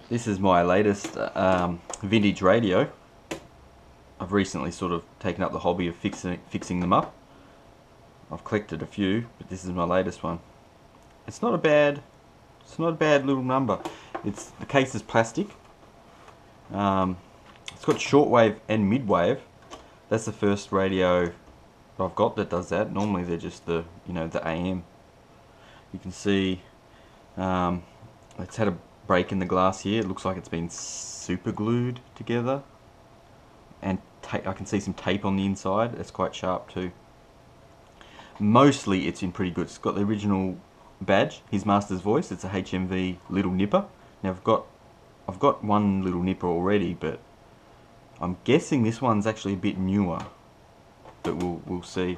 This is my latest vintage radio. I've recently sort of taken up the hobby of fixing them up. I've collected a few, but this is my latest one. It's not a bad little number. The case is plastic. It's got shortwave and midwave. That's the first radio I've got that does that. Normally they're just the AM. You can see it's had a break in the glass here. It looks like it's been super glued together, and I can see some tape on the inside. It's quite sharp too. Mostly it's in pretty good. It's got the original badge, His Master's Voice. It's a HMV Little Nipper. Now I've got one Little Nipper already, but I'm guessing this one's actually a bit newer. But we'll see.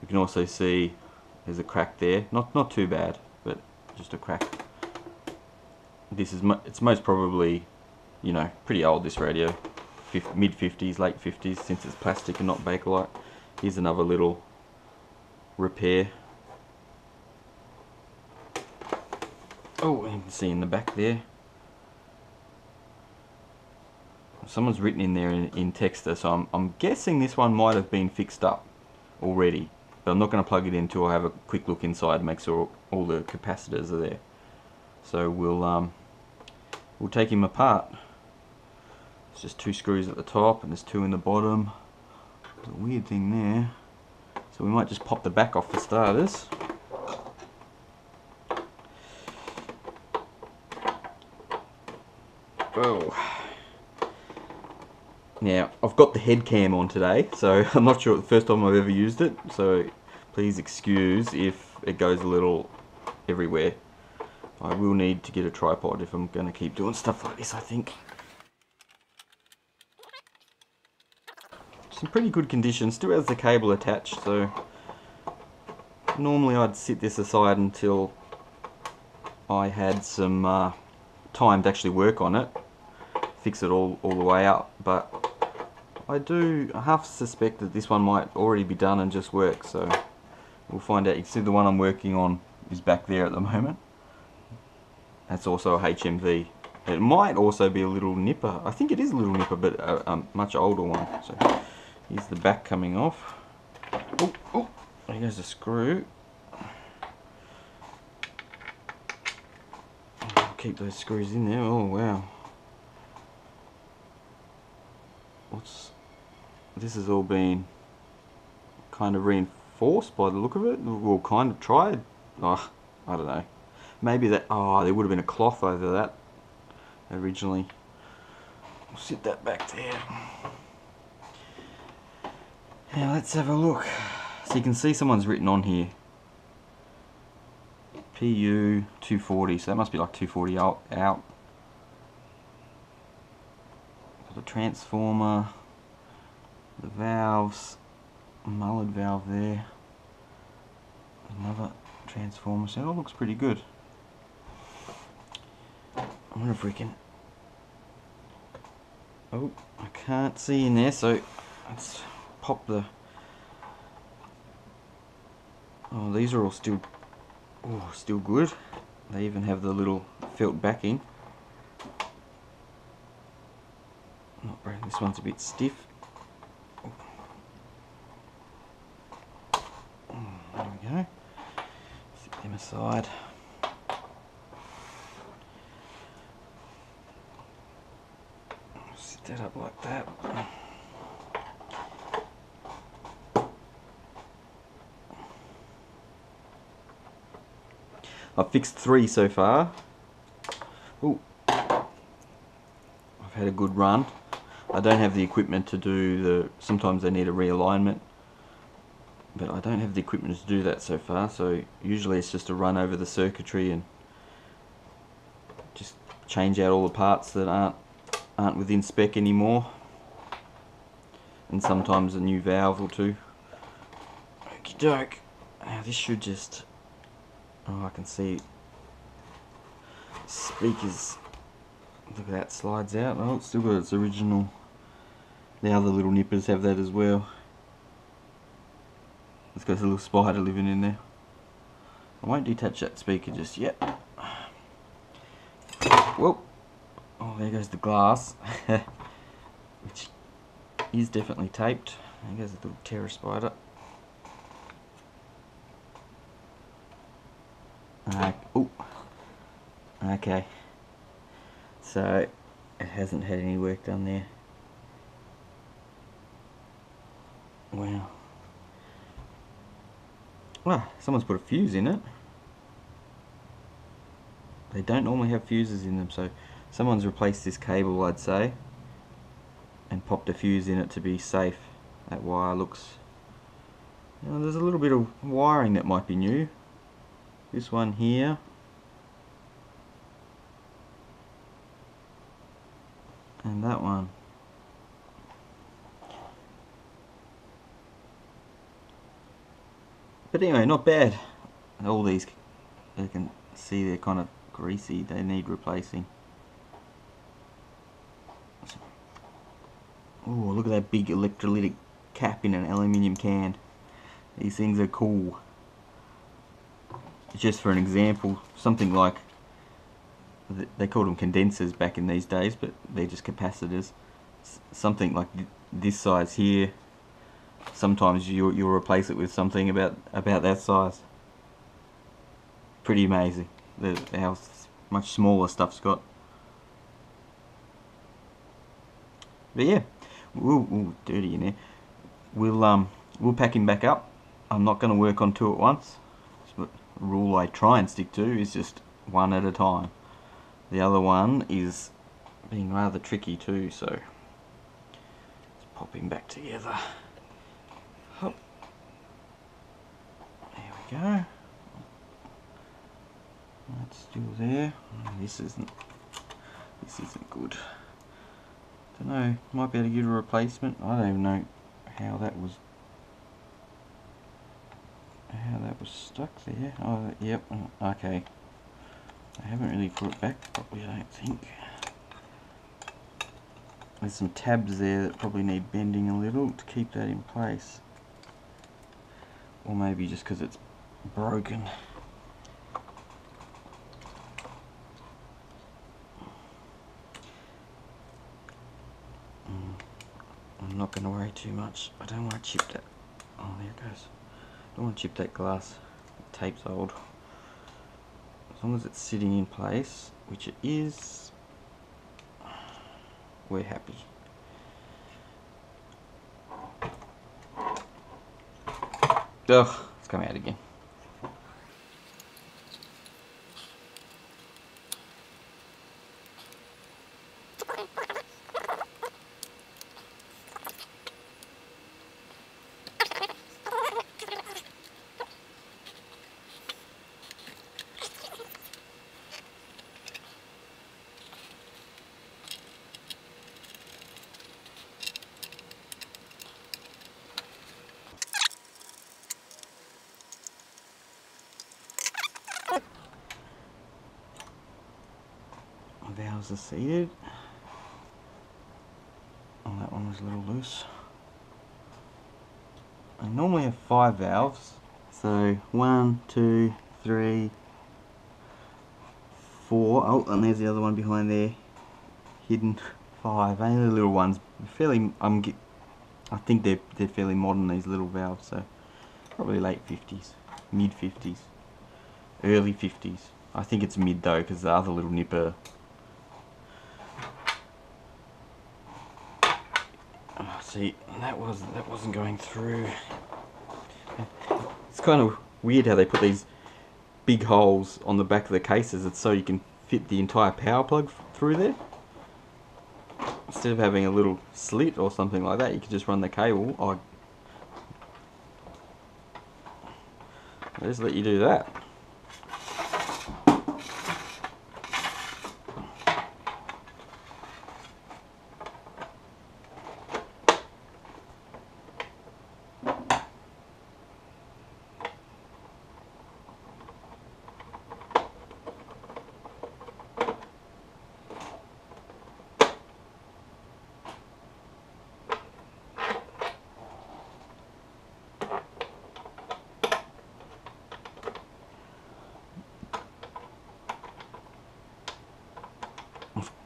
You can also see there's a crack there. Not too bad, but just a crack. It's most probably, pretty old, this radio. Mid 50s, late 50s, since it's plastic and not Bakelite. Here's another little repair. Oh, you can see in the back there. Someone's written in there in Texter, so I'm guessing this one might have been fixed up already. But I'm not going to plug it in until I have a quick look inside and make sure all the capacitors are there. So we'll take him apart. There's just 2 screws at the top and there's 2 in the bottom. There's a weird thing there. So we might just pop the back off for starters. Oh. Now, I've got the head cam on today, so I'm not sure it's the first time I've ever used it, so please excuse if it goes a little everywhere. I will need to get a tripod if I'm going to keep doing stuff like this, I think. It's in pretty good condition, still has the cable attached, so normally I'd sit this aside until I had some time to actually work on it, fix it all the way up, but I do half suspect that this one might already be done and just work, so we'll find out. You can see the one I'm working on is back there at the moment. That's also a HMV. It might also be a Little Nipper. I think it is a Little Nipper, but a much older one. So here's the back coming off. Oh, there goes the screw. I'll keep those screws in there. Oh wow. This has all been kind of reinforced by the look of it. We'll kind of tried. Oh, I don't know. Maybe that. Oh, there would have been a cloth over that originally. We'll sit that back there. Now let's have a look. So you can see someone's written on here PU 240. So that must be like 240 out. Got the transformer. The valves, mullard valve there, another transformer, so it all looks pretty good. I wonder if we can, oh, I can't see in there, so let's pop the, oh, these are all still good. They even have the little felt backing. Not bad. This one's a bit stiff. There we go. Sit them aside. Sit that up like that. I've fixed 3 so far. Ooh. I've had a good run. I don't have the equipment to do sometimes they need a realignment. But I don't have the equipment to do that so far, so usually it's just a run over the circuitry and just change out all the parts that aren't within spec anymore, and sometimes a new valve or 2. Okie doke. Now this should just, oh, I can see speakers, look at that, slides out. Oh, it's still got its original. The other Little Nippers have that as well. It's got a little spider living in there. I won't detach that speaker just yet. Whoa! Oh, there goes the glass, which is definitely taped. There goes a little terror spider. Oh, okay. So it hasn't had any work done there. Wow. Well, someone's put a fuse in it. They don't normally have fuses in them, so someone's replaced this cable, I'd say, and popped a fuse in it to be safe. That wire looks... there's a little bit of wiring that might be new. This one here. And that one. But anyway, not bad. All these, you can see they're kind of greasy. They need replacing. Oh, look at that big electrolytic cap in an aluminium can. These things are cool. Just for an example, something like, they called them condensers back in these days, but they're just capacitors. Something like this size here, sometimes you'll replace it with something about that size. Pretty amazing how much smaller stuff's got. But yeah, dirty in there. We'll pack him back up. I'm not going to work on two at once. The rule I try and stick to is just one at a time. The other one is being rather tricky too, so let's pop him back together. Hop. There we go. That's still there. This isn't good. Don't know. Might be able to get a replacement. I don't even know how that was stuck there. Oh, yep. Okay. I haven't really put it back properly, I don't think. There's some tabs there that probably need bending a little to keep that in place. Or maybe just because it's broken. I'm not going to worry too much. I don't want to chip that. Oh, there it goes. I don't want to chip that glass. The tape's old. As long as it's sitting in place, which it is, we're happy. Ugh, it's come out again. Valves are seated. Oh, that one was a little loose. I normally have 5 valves, so 1, 2, 3, 4. Oh, and there's the other one behind there, hidden. 5. Only the little ones. Fairly, I think they're fairly modern, these little valves. So probably late 50s, mid 50s, early 50s. I think it's mid though, because the other little nipper. Oh, see, that wasn't going through. It's kind of weird how they put these big holes on the back of the cases. It's so you can fit the entire power plug through there. Instead of having a little slit or something like that, you could just run the cable. I'll just let you do that.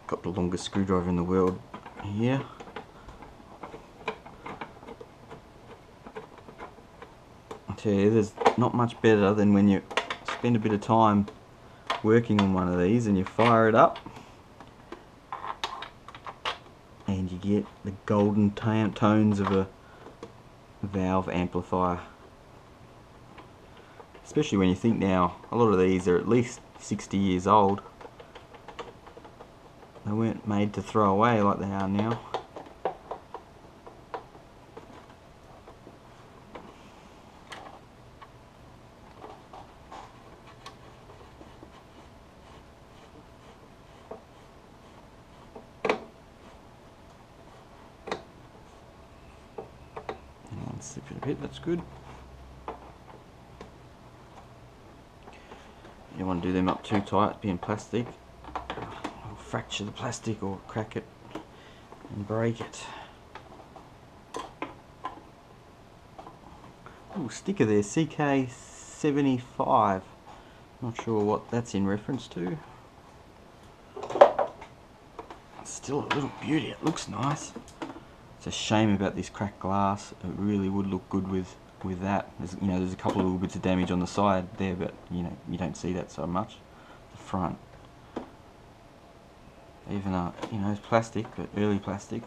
Got the longest screwdriver in the world here. I tell you, there's not much better than when you spend a bit of time working on one of these and you fire it up and you get the golden tones of a valve amplifier. Especially when you think now a lot of these are at least 60 years old. They weren't made to throw away like they are now. Slip it a bit, that's good. You don't want to do them up too tight, being plastic. It'll fracture the plastic or crack it and break it. Ooh, sticker there, CK75. Not sure what that's in reference to. It's still a little beauty, it looks nice. It's a shame about this cracked glass. It really would look good with that. There's, you know, there's a couple of little bits of damage on the side there, but you know, you don't see that so much. The front, even you know, it's plastic, but early plastic.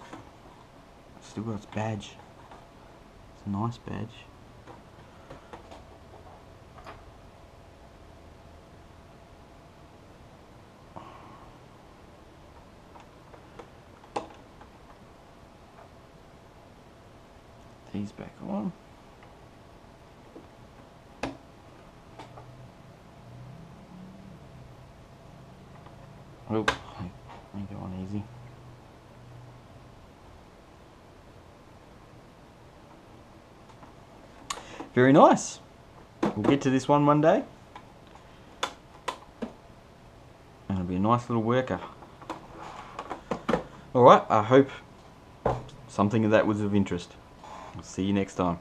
Still got its badge. It's a nice badge. These back on. Oh, I go on easy. Very nice. We'll get to this one day. And it'll be a nice little worker. Alright, I hope something of that was of interest. I'll see you next time.